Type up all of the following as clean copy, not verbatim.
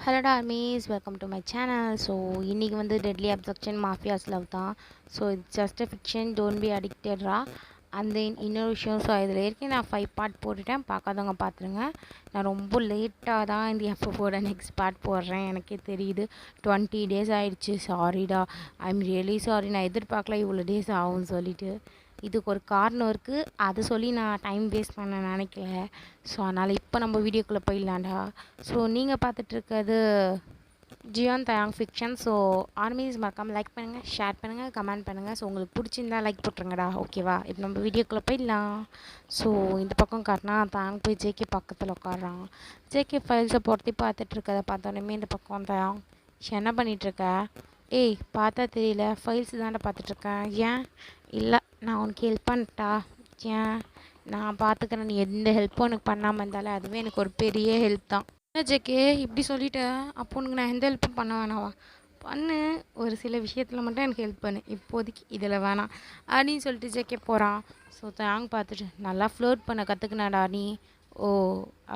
Hello டார்மீஸ், welcome to my channel. So இன்றைக்கி வந்து டெட்லி அப்செக்ஷன் மாஃபியாஸ் லவ் தான். So it's just a fiction, don't be அடிக்டட்ரா. And then இன்னொரு விஷயம், ஸோ இதில் ஏற்கனவே நான் 5 பார்ட் போட்டுட்டேன், பார்க்காதவங்க பார்த்துருங்க. நான் ரொம்ப லேட்டாக தான் இந்த எஃப்எஃபோட நெக்ஸ்ட் பார்ட் போடுறேன், எனக்கே தெரியுது. 20 days ஆகிடுச்சு. சாரிடா, ஐ எம் ரியலி சாரி. நான் எதிர்பார்க்கல இவ்வளோ டேஸ் ஆகும்னு சொல்லிட்டு. இதுக்கு ஒரு காரணம் இருக்குது, அதை சொல்லி நான் டைம் வேஸ்ட் பண்ண நினைக்கல. ஸோ அதனால் இப்போ நம்ம வீடியோக்குள்ளே போயிடலாண்டா. ஸோ நீங்கள் பார்த்துட்ருக்கிறது ஜியான் தயாங் ஃபிக்ஷன். ஸோ ஆர்மிஸ் மறக்காமல் லைக் பண்ணுங்கள், ஷேர் பண்ணுங்கள், கமெண்ட் பண்ணுங்கள். ஸோ உங்களுக்கு பிடிச்சிருந்தா லைக் போட்டுருங்கடா, ஓகேவா? இப்போ நம்ம வீடியோக்குள்ளே போயிடலாம். ஸோ இந்த பக்கம் காட்டினா தயாங் போய் ஜேகே பக்கத்தில் உட்காடுறான். ஜேகே ஃபைல்ஸை பொறுத்தி பார்த்துட்ருக்கதை பார்த்தோன்னே இந்த பக்கம் தயாங், என்ன பண்ணிகிட்ருக்க? ஏய், பார்த்தா தெரியல, ஃபைல்ஸ் தாண்டா பார்த்துட்ருக்கேன். ஏன்? இல்லை, நான் உனக்கு ஹெல்ப் பண்ணிட்டா? ஏன்? நான் பார்த்துக்கிறேன், நீ எந்த ஹெல்ப்பும் எனக்கு பண்ணாமல் இருந்தாலே அதுவே எனக்கு ஒரு பெரிய ஹெல்ப் தான். என்ன ஜேகே இப்படி சொல்லிட்டேன், அப்போ உனக்கு நான் எந்த ஹெல்ப்பும் பண்ண வேணாவா? பண்ணு, ஒரு சில விஷயத்தில் மட்டும் எனக்கு ஹெல்ப் பண்ணு, இப்போதைக்கு இதில் வேணாம் அப்படின்னு சொல்லிட்டு ஜேகே போகிறான். ஸோ தேங்க் பார்த்துட்டு, நல்லா ஃப்ளோட் பண்ண கற்றுக்கினாடா நீ. ஓ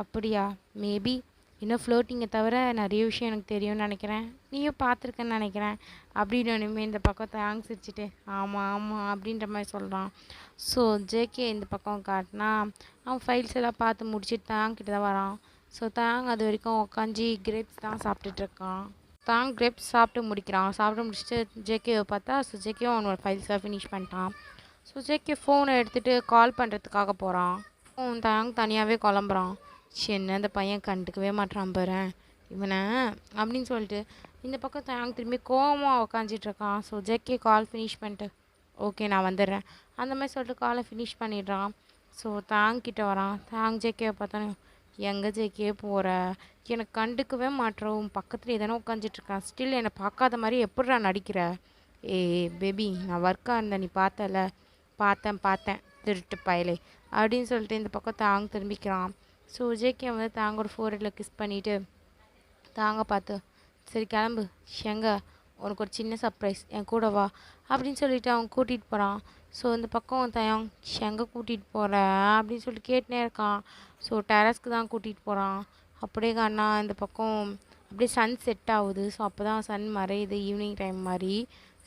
அப்படியா? மேபி இன்னும் ஃப்ளோட்டிங்கை தவிர நிறைய விஷயம் எனக்கு தெரியும்னு நினைக்கிறேன், நீயும் பார்த்துருக்கேன்னு நினைக்கிறேன் அப்படின்னு ஒன்றுமே இந்த பக்கம் தேங்க்ஸ் வச்சுட்டு ஆமாம் ஆமாம் அப்படின்ற மாதிரி சொல்கிறான். ஸோ ஜேகே இந்த பக்கம் காட்டினா அவன் ஃபைல்ஸ் எல்லாம் பார்த்து முடிச்சுட்டு தேங்கிட்ட தான் வரான். ஸோ தேங் அது வரைக்கும் உட்காந்து கிரேப்ஸ் தான் சாப்பிட்டுட்ருக்கான். தேங் கிரேப்ஸ் சாப்பிட்டு முடிக்கிறான். சாப்பிட்டு முடிச்சுட்டு ஜேகேவை பார்த்தா, ஸோ ஜேகேவும் அவனோட ஃபைல்ஸை ஃபினிஷ் பண்ணிட்டான். ஸோ ஜேகே ஃபோனை எடுத்துகிட்டு கால் பண்ணுறதுக்காக போகிறான். ஃபோன் தேங் தனியாகவே கிளம்புறான். என்ன இந்த பையன் கண்டுக்கவே மாட்டான் பாரு இவனை அப்படின்னு சொல்லிட்டு இந்த பக்கம் தேங் திரும்பி கோவமாக உக்காந்துட்ருக்கான். ஸோ ஜேகே கால் ஃபினிஷ் பண்ணிட்டு, ஓகே நான் வந்துடுறேன் அந்த மாதிரி சொல்லிட்டு காலை ஃபினிஷ் பண்ணிடுறான். ஸோ தேங் கிட்ட வரான். தேங் ஜேகேவை பார்த்தானே, எங்கே ஜேகே போகிற? எனக்கு கண்டுக்கவே மாட்டுற, உன் பக்கத்தில் எதனா உட்காந்துட்ருக்கான், ஸ்டில் என்னை பார்க்காத மாதிரி எப்படிடா நடிக்கிற? ஏய் பேபி, நான் ஒர்க்காக இருந்தேன், நீ பார்த்தல? பார்த்தேன் திருட்டு பயலே அப்படின்னு சொல்லிட்டு இந்த பக்கம் தாங்க திரும்பிக்கிறான். ஸோ ஜேகே வந்து தாங்கோட ஃபோர்ஹெட்டில் கிஸ் பண்ணிவிட்டு தாங்க பார்த்து, சரி கிளம்பு எங்க, உனக்கு ஒரு சின்ன சர்ப்ரைஸ், என் கூட வா அப்படின்னு சொல்லிட்டு அவன் கூட்டிகிட்டு போகிறான். ஸோ இந்த பக்கம் தயாங், எங்கே கூட்டிகிட்டு போகிற அப்படின்னு சொல்லிட்டு கேட்டுனே இருக்கான். ஸோ டெரஸ்க்கு தான் கூட்டிகிட்டு போகிறான். அப்படியே அண்ணா இந்த பக்கம் அப்படியே சன் செட் ஆகுது. ஸோ அப்போ தான் சன் மறையுது, ஈவினிங் டைம் மாதிரி.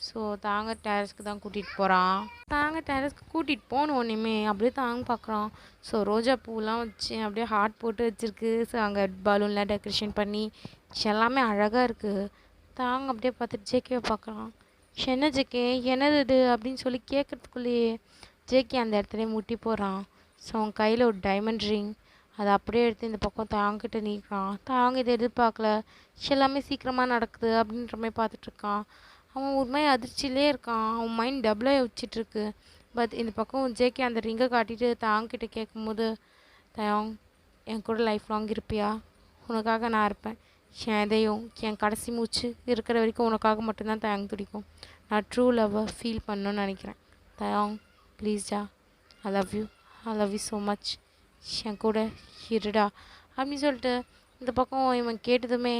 ஸோ தாங்க டெரஸ்க்கு தான் கூட்டிகிட்டு போகிறான். தாங்க டெரஸ்க்கு கூட்டிகிட்டு போகணும் ஒன்றுமே அப்படியே தாங்க பார்க்குறான். ஸோ ரோஜா பூலாம் வச்சு அப்படியே ஹார்ட் போட்டு வச்சுருக்கு. ஸோ அங்கே பலூன்லாம் டெக்கரேஷன் பண்ணி எல்லாமே அழகாக இருக்குது. தாங்க அப்படியே பார்த்துட்டு ஜேகேவை பார்க்குறான். என்ன ஜேகே, என்னது இது அப்படின்னு சொல்லி கேட்குறதுக்குள்ளேயே ஜேகே அந்த இடத்துல முட்டி போடுறான். ஸோ அவன் கையில் ஒரு டைமண்ட் ரிங், அதை அப்படியே எடுத்து இந்த பக்கம் தாங்கிட்ட நீக்கிறான். தாங்க இதை எதிர்பார்க்கல, எல்லாமே சீக்கிரமாக நடக்குது அப்படின்ற மாதிரி பார்த்துட்ருக்கான். அவன் ஒரு மாதிரி அதிர்ச்சியிலே இருக்கான். அவன் மைண்ட் டபுளாக யோசிச்சுட்ருக்கு. பட் இந்த பக்கம் ஜேகே அந்த ரிங்கை காட்டிட்டு தாங்கிட்ட கேட்கும்போது, தயாங் என் கூட லைஃப் லாங் இருப்பியா? உனக்காக நான் இருப்பேன். என் எதையும் என் கடைசி மூச்சு இருக்கிற வரைக்கும் உனக்காக மட்டும்தான் தயாங் துடிக்கும். நான் ட்ரூ லவ்வை ஃபீல் பண்ணணும்னு நினைக்கிறேன். தயாங் ப்ளீஸ்டா, I love you so much. என் கூட இருடா அப்படின்னு சொல்லிட்டு இந்த பக்கம் இவன் கேட்டதுமே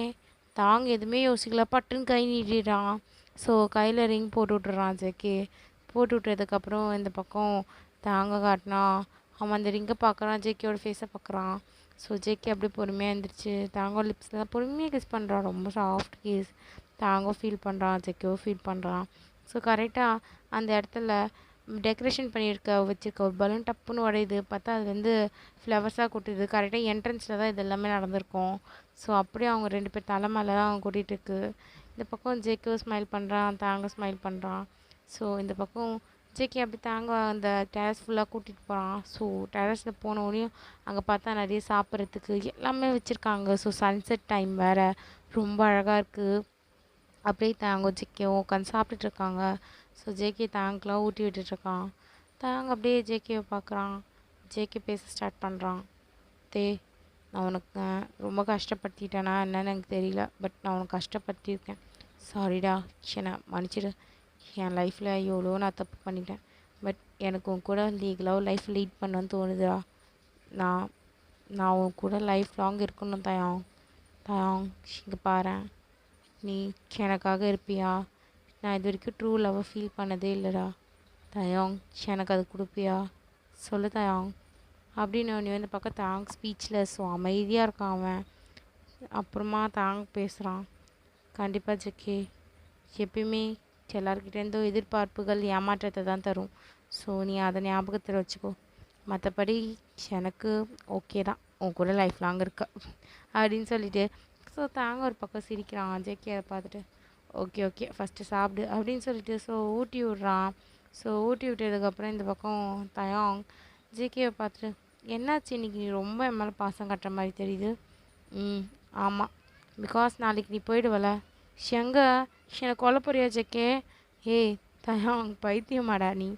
தாங்க எதுவுமே யோசிக்கல, பட்டுன்னு கை நீட்டிடுறான். ஸோ கையில் ரிங் போட்டு விட்டுறான் ஜேகே. போட்டு விட்டதுக்கப்புறம் இந்த பக்கம் தாங்க காட்டினா அவன் அந்த ரிங்கை பார்க்குறான், ஜேகேயோட ஃபேஸை பார்க்குறான். ஸோ ஜேகே அப்படியே பொறுமையாக எழுந்திரிச்சு தாங்கோ லிப்ஸில் தான் பொறுமையாக கிஸ் பண்ணுறான். ரொம்ப சாஃப்ட் கிஸ். தாங்கோ ஃபீல் பண்ணுறான், ஜேகேவோ ஃபீல் பண்ணுறான். ஸோ கரெக்டாக அந்த இடத்துல டெக்கரேஷன் வச்சுருக்க ஒரு பலூன் டப்புன்னு உடையுது. பார்த்தா அது வந்து ஃப்ளவர்ஸாக கொட்டுது. கரெக்டாக என்ட்ரன்ஸில் தான் இது எல்லாமே நடந்திருக்கும். ஸோ அப்படியே அவங்க 2 பேர் தலை மேலே தான் அவங்க கூட்டிகிட்டு இருக்கு. இந்த பக்கம் ஜேகேவும் ஸ்மைல் பண்ணுறான், தாங்க ஸ்மைல் பண்ணுறான். ஸோ இந்த பக்கம் ஜேகே அப்படி தாங்க அந்த டெரஸ் ஃபுல்லாக கூட்டிகிட்டு போகிறான். ஸோ டெரஸில் போனோடனையும் அங்கே பார்த்தா நிறைய சாப்பிட்றதுக்கு எல்லாமே வச்சுருக்காங்க. ஸோ சன்செட் டைம் வேறு, ரொம்ப அழகாக இருக்குது. அப்படியே தாங்க ஜேகேவும் உட்காந்து சாப்பிட்டுட்ருக்காங்க. ஸோ ஜேகே தாங்கெலாம் ஊட்டி விட்டுட்ருக்கான். தாங்க அப்படியே ஜேகேவை பார்க்குறான். ஜேகே பேச ஸ்டார்ட் பண்ணுறான். நான் உனக்கு ரொம்ப கஷ்டப்படுத்திட்டேனா என்னன்னு எனக்கு தெரியல, பட் நான் உனக்கு கஷ்டப்படுத்தியிருக்கேன். சாரிடா, என்னை மன்னிச்சிடு. என் லைஃப்பில் எவ்வளோ நான் தப்பு பண்ணிட்டேன். பட் எனக்கு உன் கூட லீகலாக லைஃப் லீட் பண்ணணும்னு தோணுதுடா. நான் நான் உன் கூட லைஃப் லாங் இருக்கணும் தயாங். தயாங் இங்கே பாரேன், நீ எனக்காக இருப்பியா? நான் இது வரைக்கும் ட்ரூ லவ்வை ஃபீல் பண்ணதே இல்லைடா. தயாங் எனக்கு அது கொடுப்பியா? சொல்லு தயாங் அப்படின்னு ஒன்று இந்த பக்கம் தாங் ஸ்பீச்சில். ஸோ அமைதியாக இருக்கான் அவன். அப்புறமா தாங்க பேசுகிறான். கண்டிப்பாக ஜெக்கி, எப்பயுமே எல்லார்கிட்டேருந்தும் எதிர்பார்ப்புகள் ஏமாற்றத்தை தான் தரும். ஸோ நீ அதை ஞாபகத்தில் வச்சுக்கோ. மற்றபடி எனக்கு ஓகே தான், உன் கூட லைஃப் லாங் இருக்க அப்படின்னு சொல்லிட்டு. ஸோ தாங்க ஒரு பக்கம் சிரிக்கிறான். ஜேகே அதை பார்த்துட்டு ஓகே ஓகே ஃபஸ்ட்டு சாப்பிடு அப்படின்னு சொல்லிட்டு ஸோ ஊட்டி விட்றான். ஸோ ஊட்டி விட்டதுக்கப்புறம் இந்த பக்கம் தயாங் ஜேகேவை பார்த்துட்டு, என்னாச்சு இன்னைக்கு நீ ரொம்ப என் மேலே பாசம் கட்டுற மாதிரி தெரியுது. ஆமாம், பிகாஸ் நாளைக்கு நீ போயிடுவல. எங்க என்னை கொல்ல போறியா ஜேகே? ஏய் தயாங், பைத்தியமாடா நீ?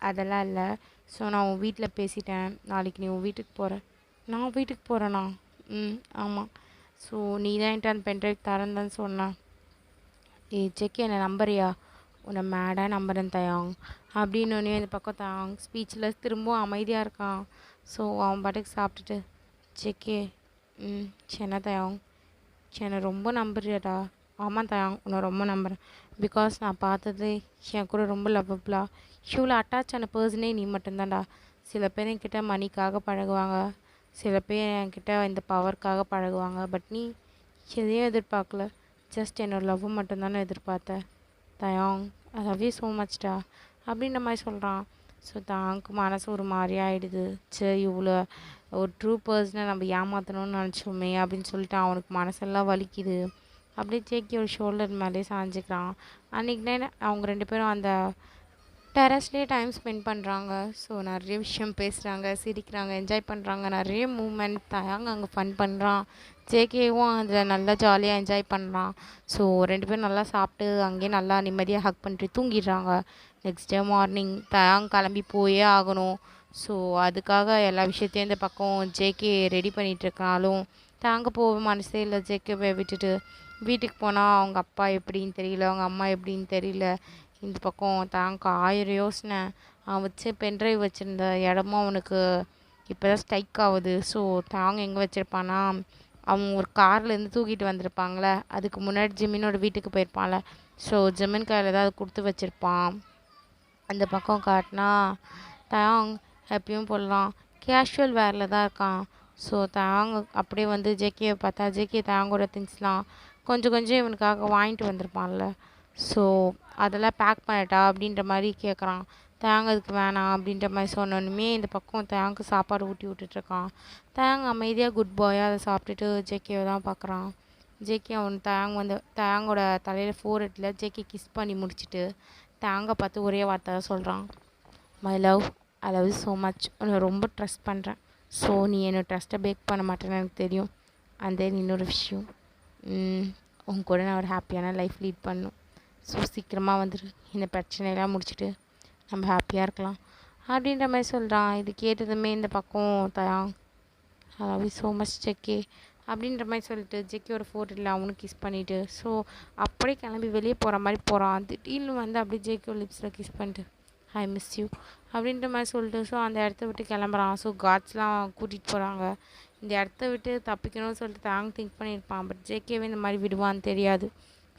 அதெல்லாம் இல்லை. ஸோ நான் உன் வீட்டில் பேசிட்டேன், நாளைக்கு நீ உன் வீட்டுக்கு போகிற. நான் வீட்டுக்கு போகிறேண்ணா? ஆமாம். ஸோ நீ தான் என்கிட்ட அந்த பென்ட்ரைவ் தரேன்னு சொன்னேன். ஏய் ஜெக்கி, என்னை நம்புறியா? உன்னை மேடாக நம்புறேன் தயாங் அப்படின்னு இந்த பக்கம் தயாங் ஸ்பீச்சில் திரும்பவும் அமைதியாக இருக்கான். ஸோ அவன் பாட்டுக்கு சாப்பிட்டுட்டு, ஜெக்கே என்ன தயாங், என்னை ரொம்ப நம்புறியாடா? ஆமாம் தயாங், உன்னை ரொம்ப நம்புகிறேன். பிகாஸ் நான் பார்த்தது என் கூட ரொம்ப லவ்வபுளாக இவ்வளோ அட்டாச் ஆன பர்சனே நீ மட்டும்தான்டா. சில பேர் என்கிட்ட மணிக்காக பழகுவாங்க, சில பேர் என்கிட்ட இந்த பவருக்காக பழகுவாங்க. பட் நீ எதையும் எதிர்பார்க்கல, ஜஸ்ட் என்னோடய லவ் மட்டும்தானே எதிர்பார்த்த தயாங். ஐ லவ் யூ ஸோ மச்டா அப்படின்ற மாதிரி சொல்கிறான். ஸோ தாங்க்கு மனசு ஒரு மாதிரி ஆகிடுது. சரி, இவ்வளோ ஒரு ட்ரூ பர்சனை நம்ம ஏமாற்றணும்னு நினச்சோமே அப்படின்னு சொல்லிட்டு அவனுக்கு மனசெல்லாம் வலிக்குது. அப்படியே ஜேக்கி ஒரு ஷோல்டர் மேலே சாஞ்சிக்கிறான். அன்றைக்கி நைட் அவங்க 2 பேரும் அந்த டெரஸ்லேயே டைம் ஸ்பெண்ட் பண்ணுறாங்க. ஸோ நிறைய விஷயம் பேசுகிறாங்க, சிரிக்கிறாங்க, என்ஜாய் பண்ணுறாங்க. நிறைய மூமெண்ட் தயாங்க அங்கே ஃபன் பண்ணுறான். ஜேகேவும் அதில் நல்லா ஜாலியாக என்ஜாய் பண்ணுறான். ஸோ 2 பேரும் நல்லா சாப்பிட்டு அங்கேயே நல்லா நிம்மதியாக ஹக் பண்ணிட்டு தூங்கிடுறாங்க. நெக்ஸ்ட் டே மார்னிங் தயாங் கிளம்பி போயே ஆகணும். ஸோ அதுக்காக எல்லா விஷயத்தையும் இந்த பக்கம் ஜேகே ரெடி பண்ணிகிட்ருக்காலும் தாங்க போக மனசே இல்லை. ஜேகேவை விட்டுட்டு வீட்டுக்கு போனால் அவங்க அப்பா எப்படின்னு தெரியல, அவங்க அம்மா எப்படின்னு தெரியல. இந்த பக்கம் தாங்க 1000 யோசனை. அவன் வச்சு பென்ட்ரைவ் வச்சுருந்த இடமும் அவனுக்கு இப்போ தான் ஸ்ட்ரைக் ஆகுது. ஸோ தாங்க எங்கே வச்சுருப்பானா, அவன் ஒரு கார்லேருந்து தூக்கிட்டு வந்திருப்பாங்களே, அதுக்கு முன்னாடி ஜிமினோட வீட்டுக்கு போயிருப்பான்ல. ஸோ ஜிமின் கையில் ஏதாவது கொடுத்து வச்சுருப்பான். அந்த பக்கம் காட்டினா தயாங் எப்பயும் போடலாம் கேஷுவல் வேரில் தான் இருக்கான். ஸோ தயாங் அப்படியே வந்து ஜேகேவை பார்த்தா ஜேகே தயாங்கோட திங்ஸ்லாம் கொஞ்சம் கொஞ்சம் இவனுக்காக வாங்கிட்டு வந்திருப்பான்ல. ஸோ அதெல்லாம் பேக் பண்ணட்டா அப்படின்ற மாதிரி கேட்குறான். தயாங் அதுக்கு வேணாம் அப்படின்ற மாதிரி சொன்னோன்னுமே இந்த பக்கம் தயாங்க்கு சாப்பாடு ஊட்டி விட்டுட்ருக்கான். தயாங் அமைதியாக குட் பாயாக அதை சாப்பிட்டுட்டு ஜேகேவை தான் பார்க்குறான். ஜேகே அவன் தயாங் வந்து தயாங்கோட தலையில் ஃபோர்ஹெட்டில் ஜேகே கிஸ் பண்ணி முடிச்சுட்டு தயாங்கை பார்த்து ஒரே வார்த்தை தான் சொல்கிறான், my love, I love you so much. உன்னை ரொம்ப ட்ரஸ்ட் பண்ணுறேன். ஸோ நீ என்னோட ட்ரஸ்ட்டை பிரேக் பண்ண மாட்டேன்னு எனக்கு தெரியும். அண்ட் தென் இன்னொரு விஷயம், உன் கூட நான் ஒரு ஹாப்பியான லைஃப் லீட் பண்ணணும். ஸோ சீக்கிரமாக வந்துடு, இந்த பிரச்சனையெல்லாம் முடிச்சுட்டு நம்ம ஹாப்பியாக இருக்கலாம் அப்படின்ற மாதிரி சொல்கிறான். இது கேட்டதுமே இந்த பக்கம் தயாங் I love you so much ஜெக்கே அப்படின்ற மாதிரி சொல்லிட்டு ஜெக்கியோட ஃபோட்டோவில் அவனும் கிஸ் பண்ணிவிட்டு ஸோ அப்படியே கிளம்பி வெளியே போகிற மாதிரி போகிறான். திடீர்னு வந்து அப்படியே ஜேக்கியோ லிப்ஸில் கிஸ் பண்ணிட்டு ஐ மிஸ் யூ அப்படின்ற மாதிரி சொல்லிட்டு ஸோ அந்த இடத்த விட்டு கிளம்புறான். ஸோ காட்ஸ்லாம் கூட்டிகிட்டு போகிறாங்க. இந்த இடத்த விட்டு தப்பிக்கணும்னு சொல்லிட்டு தாங்க திங்க் பண்ணியிருப்பான். பட் ஜேகேவே இந்த மாதிரி விடுவான்னு தெரியாது.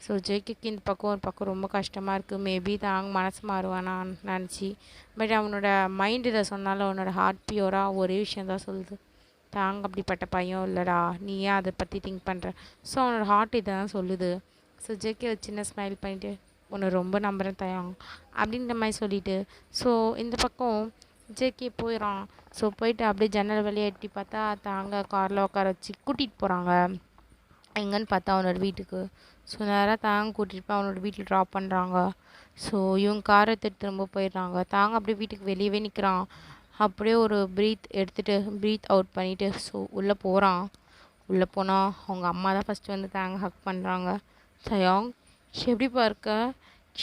ஸோ ஜேகேக்கு இந்த பக்கம் ஒரு பக்கம் ரொம்ப கஷ்டமாக இருக்குது. மேபி தாங்க மனசு மாறுவானான்னு நினச்சி. பட் அவனோட மைண்ட் இதை சொன்னாலும் அவனோட ஹார்ட் பியூராக ஒரே விஷயம் தான் சொல்லுது, தாங்க அப்படிப்பட்ட பையன் இல்லைடா, நீ ஏன் அதை பற்றி திங்க் பண்ணுற. ஸோ அவனோட ஹார்ட் இதை தான் சொல்லுது. ஸோ ஜேகே ஒரு சின்ன ஸ்மைல் பண்ணிவிட்டு உன்னை ரொம்ப நம்புகிறேன் தயாங் அப்படின்ற மாதிரி சொல்லிவிட்டு ஸோ இந்த பக்கம் ஜேகே போயிடறான். ஸோ போயிட்டு அப்படியே ஜன்னல் வழியாக எட்டி பார்த்தா தாங்க காரில் உட்கார வச்சு கூட்டிகிட்டு போகிறாங்க. எங்கன்னு பார்த்தா அவனோட வீட்டுக்கு. ஸோ நேராக தாங்க கூட்டிகிட்டு போய் அவனோட வீட்டில் ட்ராப் பண்ணுறாங்க. ஸோ இவங்க காரை எடுத்துகிட்டு திரும்ப போயிடுறாங்க. தாங்க அப்படியே வீட்டுக்கு வெளியவே நிற்கிறான். அப்படியே ஒரு ப்ரீத் அவுட் பண்ணிவிட்டு ஸோ உள்ளே போகிறான். உள்ளே போனால் அவங்க அம்மா தான் ஃபஸ்ட்டு வந்து தாங்க ஹக் பண்ணுறாங்க. தயாங் எப்படிப்பா இருக்க,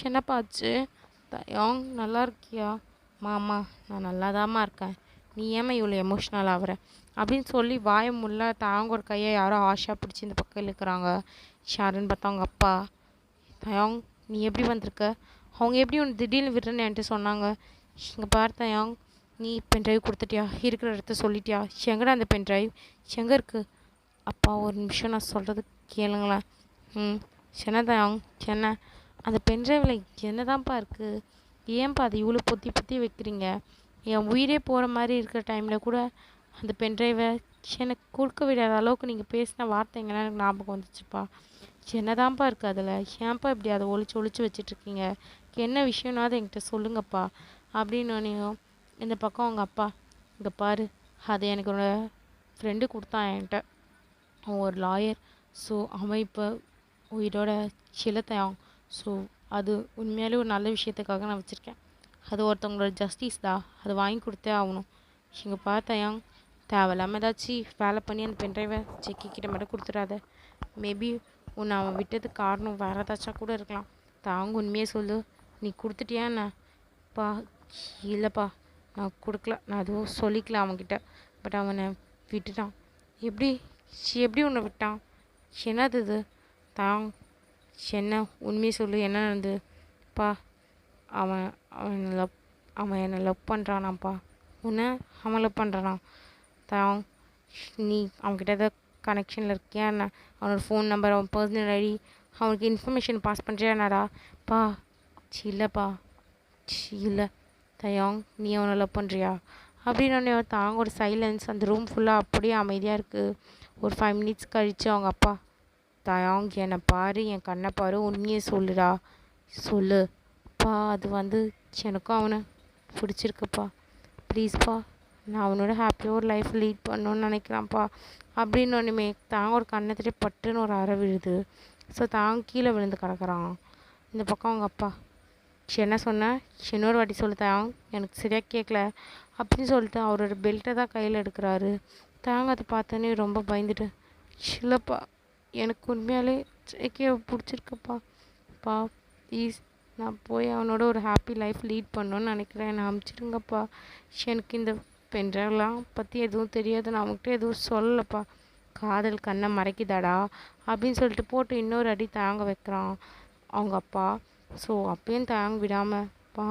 என்னப்பா ஆச்சு? தயாங் நல்லா இருக்கியா? மாமா நான் நல்லா தாம்மா இருக்கேன், நீ ஏமா இவ்வளோ எமோஷ்னல் ஆகிற அப்படின்னு சொல்லி வாய முல்ல தாங்கோட கையை யாரோ ஆஷா பிடிச்சி இந்த பக்கம் இழுக்கிறாங்க. ஷாருன்னு பார்த்தா அவங்க அப்பா. தயாங் நீ எப்படி வந்திருக்க, அவங்க எப்படி ஒன்று திடீர்னு விடுறேன்னு என்கிட்ட சொன்னாங்க. இங்கே பார் தயாங், நீ பென்ட்ரைவ் கொடுத்துட்டியா, இருக்கிற இடத்த சொல்லிட்டியா, எங்கடா அந்த பென்ட்ரைவ் எங்கே இருக்குது? அப்பா ஒரு நிமிஷம் நான் சொல்கிறது கேளுங்களேன். என்ன தயாங் என்ன, அந்த பென்ட்ரைவில் என்ன தான்ப்பா இருக்குது, ஏன்ப்பா அதை இவ்வளோ பொத்தி வைக்கிறீங்க? என் உயிரே போகிற மாதிரி இருக்கிற டைமில் கூட அந்த பென்ட்ரைவை எனக்கு கொடுக்க விடாத அளவுக்கு நீங்கள் பேசின வார்த்தைங்கள்லாம் எனக்கு ஞாபகம் வந்துச்சுப்பா. என்னதான்ப்பா இருக்குது அதில்? ஏன்ப்பா இப்படி அதை ஒளிச்சு ஒளிச்சு வச்சிட்ருக்கீங்க? என்ன விஷயம்னாவது என்கிட்ட சொல்லுங்கப்பா அப்படின்னோடனேயும் இந்த பக்கம் அவங்க அப்பா, இங்கே பாரு, அது எனக்கு ஒரு ஃப்ரெண்டு கொடுத்தான் என்கிட்ட. அவன் ஒரு லாயர். ஸோ அவன் இப்போ உயிரோட சிலத்தையான். ஸோ அது உண்மையாலே ஒரு நல்ல விஷயத்துக்காக நான் வச்சுருக்கேன். அது ஒருத்தவங்களோட ஜஸ்டிஸ் தான், அது வாங்கி கொடுத்தே ஆகணும். இங்கே பார்த்தாயாங், தேவையில்லாமல் ஏதாச்சும் வேலை பண்ணி அந்த பென்ட்ரைவை செக்கி கிட்ட மட்டும் கொடுத்துடாத. மேபி உன்னை அவன் விட்டதுக்கு காரணம் வேறு ஏதாச்சும் கூட இருக்கலாம். தாங்க உண்மையே சொல்லு, நீ கொடுத்துட்டியா என்ன? பா, இல்லைப்பா, நான் கொடுக்கல, நான் எதுவும் சொல்லிக்கல அவன்கிட்ட. பட் அவனை விட்டுட்டான். எப்படி எப்படி உன்னை விட்டான்? என்னது இது? தாங், என்ன உண்மையை சொல்லு, என்ன நடந்தது? பா, அவன் அவன் லவ் அவன் என்னை லவ் பண்ணுறானாப்பா. உன்னை அவன் லவ் பண்ணுறானா? தாங், நீ அவன்கிட்ட ஏதாவது கனெக்ஷனில் இருக்கியா என்ன? அவனோட ஃபோன் நம்பர், அவன் பர்சனல் ஐடி, அவனுக்கு இன்ஃபர்மேஷன் பாஸ் பண்ணுறியா என்னடா? பா, இல்லைப்பா, இல்லை. தயாங், நீ அவனை லவ் பண்ணுறியா அப்படின்னு தாங்க ஒரு சைலன்ஸ். அந்த ரூம் ஃபுல்லாக அப்படியே அமைதியாக இருக்குது. ஒரு 5 மினிட்ஸ் கழித்து அவங்க அப்பா, தயாங் என்னை பாரு, என் கண்ணை பாரு, உண்மையை சொல்லுடா, சொல்லு. பா, அது வந்து எனக்கும் அவனை பிடிச்சிருக்குப்பா, ப்ளீஸ்ப்பா, நான் அவனோட ஹாப்பியாக ஒரு லைஃப் லீட் பண்ணணுன்னு நினைக்கிறேன்ப்பா அப்படின்னு ஒன்றுமே தாங்க ஒரு கண்ணத்திலே பட்டுன்னு ஒரு அறை விழுது. ஸோ தாங்க கீழே விழுந்து கிடக்குறான். இந்த பக்கம் அவங்க அப்பா, என்ன சொன்னேன், இன்னொரு வாட்டி சொல்லுத்தாங்க, எனக்கு சரியாக கேட்கல அப்படின்னு சொல்லிட்டு அவரோட பெல்ட்டை தான் கையில் எடுக்கிறாரு. தாங்க அதை பார்த்தோன்னே ரொம்ப பயந்துட்டு, இல்லைப்பா, எனக்கு உண்மையாலே ஜேகேவை பிடிச்சிருக்குப்பா. பா, ப்ளீஸ், நான் போய் அவனோட ஒரு ஹாப்பி லைஃப் லீட் பண்ணணுன்னு நினைக்கிறேன், என்னை அனுப்பிச்சிடுங்கப்பா. எனக்கு இந்த பெண்றெல்லாம் பற்றி எதுவும் தெரியாது, நான் அவங்ககிட்ட எதுவும் சொல்லலப்பா. காதல் கண்ணை மறைக்குதாடா அப்படின்னு சொல்லிட்டு போட்டு இன்னொரு அடி தாங்க வைக்கிறான் அவங்க அப்பா. ஸோ அப்பயும் தாங்க விடாமல், பா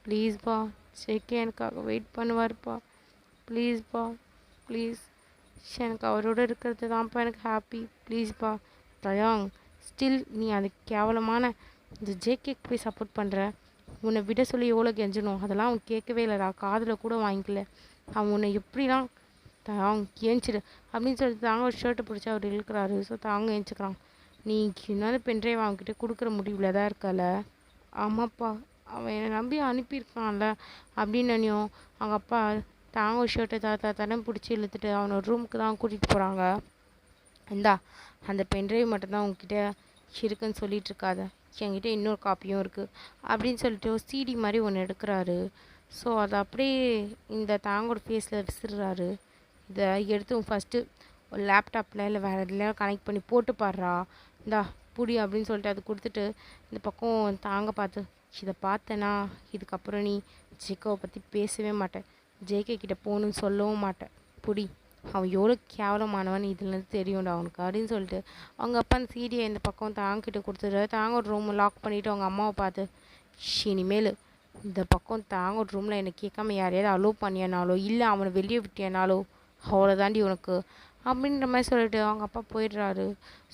ப்ளீஸ்ப்பா, ஜேகே எனக்காக வெயிட் பண்ணுவார்ப்பா, ப்ளீஸ்ப்பா, ப்ளீஸ், எனக்கு அவரோட இருக்கிறது தான்ப்பா எனக்கு ஹாப்பி, ப்ளீஸ்ப்பா. தயாங், ஸ்டில் நீ அதுக்கு கேவலமான இந்த ஜேகேக்கு போய் சப்போர்ட் பண்ணுற. உன்னை விட சொல்லி எவ்வளோ கெஞ்சணும், அதெல்லாம் அவன் கேட்கவே இல்லைடா, காதில் கூட வாங்கிக்கல. அவன் உன்னை எப்படிலாம் தாங்க ஏஞ்சிடு அப்படின்னு சொல்லிட்டு தாங்க ஒரு ஷர்ட்டை பிடிச்சி அவர் இழுக்கிறாரு. ஸோ தாங்க ஏஞ்சிக்கிறான். நீ இன்னொரு பென்ட்ரைவ் அவன்கிட்ட கொடுக்குற முடிவில் தான் இருக்கல. ஆமாப்பா, அவன் என்னை நம்பி அனுப்பியிருக்கான்ல அப்படின்னும் அவங்க அப்பா தாங்க ஒரு ஷர்ட்டை தடம் பிடிச்சி இழுத்துட்டு அவனோட ரூமுக்கு தான் கூட்டிகிட்டு போகிறாங்க. இந்தா, அந்த பென்ட்ரைவ் மட்டும்தான் உங்ககிட்ட இருக்குன்னு சொல்லிட்டு இருக்காத, என்கிட்ட இன்னொரு காப்பியும் இருக்குது அப்படின்னு சொல்லிட்டு சிடி மாதிரி ஒன்று எடுக்கிறாரு. ஸோ அதை அப்படியே இந்த தாங்கோட ஃபேஸில் விசிறாரு. இதை எடுத்து ஃபஸ்ட்டு ஒரு லேப்டாப்பில் இல்லை வேறு எதுலையும் கனெக்ட் பண்ணி போட்டு பாடுறா, இந்தா புடி அப்படின்னு சொல்லிட்டு அது கொடுத்துட்டு இந்த பக்கம் தாங்க பார்த்து, இதை பார்த்தேன்னா இதுக்கப்புறம் நீ ஜேகேவை பற்றி பேசவே மாட்டேன், ஜேகே கிட்டே போகணுன்னு சொல்லவும் மாட்டேன், புடி, அவன் எவ்வளோ கேவலமானவன் இதுலேருந்து தெரியும்டா அவனுக்கு அப்படின்னு சொல்லிட்டு அவங்க அப்பா அந்த சீடியை இந்த பக்கம் தாங்கிட்ட கொடுத்துட்டு தாங்க ஒரு ரூம் லாக் பண்ணிவிட்டு அவங்க அம்மாவை பார்த்து, இனிமேல் இந்த பக்கம் தாங்க ஒரு ரூமில் என்னை கேட்காம யாரையாவது அலோவ் பண்ணியானாலோ இல்லை அவனை வெளியே விட்டியானாலோ அவ்வளோதாண்டி உனக்கு அப்படின்ற மாதிரி சொல்லிட்டு அவங்க அப்பா போயிடுறாரு.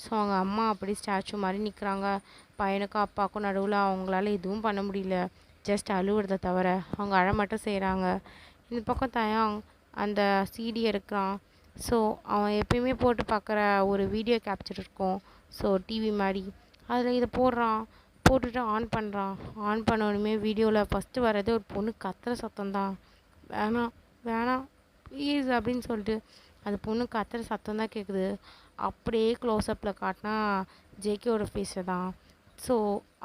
ஸோ அவங்க அம்மா அப்படி ஸ்டாச்சு மாதிரி நிற்கிறாங்க. பையனுக்கும் அப்பாவுக்கும் நடுவில் அவங்களால எதுவும் பண்ண முடியல, ஜஸ்ட் அழுவுறதை தவிர. அவங்க அழ மட்டும் செய்கிறாங்க. இந்த பக்கம் தயாங் அந்த சிடி எடுக்கிறான். ஸோ அவன் எப்பயுமே போட்டு பார்க்குற ஒரு வீடியோ கேப்சர் இருக்கும், ஸோ டிவி மாதிரி, அதில் இதை போடுறான். போட்டுட்டு ஆன் பண்ணுறான். ஆன் பண்ணோடனே வீடியோவில் ஃபஸ்ட்டு வர்றது ஒரு பொண்ணு கத்துற சத்தம் தான். வேணாம் வேணாம் ப்ளீஸ் அப்படின்னு சொல்லிட்டு அந்த பொண்ணு கத்துற சத்தம் தான் கேட்குது. அப்படியே க்ளோஸ்அப்பில் காட்டினா ஜேகேவோட ஃபேஸை தான். ஸோ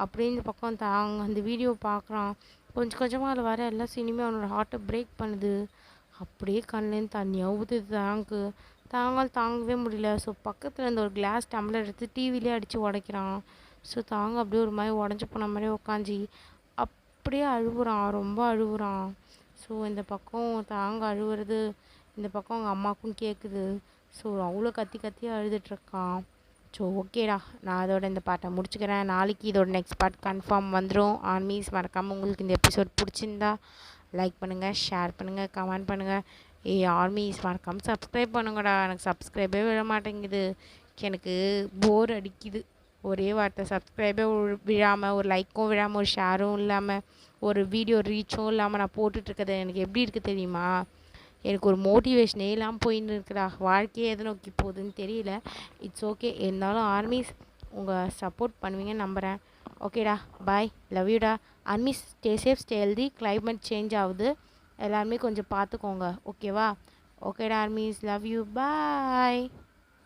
அப்படியே இந்த பக்கம் தாங்க அந்த வீடியோ பார்க்குறான். கொஞ்சம் கொஞ்சமாக அதில் வர எல்லா சீனுமே அவனோட ஹார்ட்டை பிரேக் பண்ணுது. அப்படியே கண்ணுலேருந்து தண்ணியாக ஊற்றுது தாங்கு. தாங்கால் தாங்கவே முடியல. ஸோ பக்கத்தில் இருந்த ஒரு கிளாஸ் டம்ளர் எடுத்து டிவிலே அடித்து உடைக்கிறான். ஸோ தாங்க அப்படியே ஒரு மாதிரி உடஞ்சி போன மாதிரி உக்காஞ்சி அப்படியே அழுகுறான், ரொம்ப அழுகுறான். ஸோ இந்த பக்கம் தாங்க அழுவுறது இந்த பக்கம் அவங்க அம்மாவுக்கும் கேட்குது. ஸோ அவ்வளோ கத்தி கத்தி அழுதுட்ருக்கான். ஸோ ஓகேடா, நான் அதோட இந்த பாட்டை முடிச்சுக்கிறேன். நாளைக்கு இதோட நெக்ஸ்ட் பார்ட் கன்ஃபார்ம் வந்துடும். ஆர்மீஸ் மறக்காமல் உங்களுக்கு இந்த எபிசோட் பிடிச்சிருந்தா லைக் பண்ணுங்கள், ஷேர் பண்ணுங்கள், கமெண்ட் பண்ணுங்கள். ஆர்மீஸ் மறக்காமல் சப்ஸ்கிரைப் பண்ணுங்கடா. எனக்கு சப்ஸ்கிரைபே விழ மாட்டேங்குது, எனக்கு போர் அடிக்குது. ஒரே வார்த்தை சப்ஸ்கிரைபே விழாமல், ஒரு லைக்கும் விழாமல், ஒரு ஷேரும் இல்லாமல், ஒரு வீடியோ ரீச்சும் இல்லாமல் நான் போட்டுட்ருக்கிறது எனக்கு எப்படி இருக்குது தெரியுமா? எனக்கு ஒரு மோட்டிவேஷனே இல்லாமல் போயின்னு இருக்குடா. வாழ்க்கையே எதை நோக்கி போகுதுன்னு தெரியல. It's okay. இருந்தாலும் ஆர்மிஸ் உங்கள் சப்போர்ட் பண்ணுவீங்கன்னு நம்புகிறேன். ஓகேடா, பாய், லவ் யூடா. Armys stay safe, stay healthy. Climate change ஆகுது, எல்லாருமே கொஞ்சம் பார்த்துக்கோங்க. ஓகேவா? ஓகேடா ஆர்மிஸ், லவ் யூ, பாய்.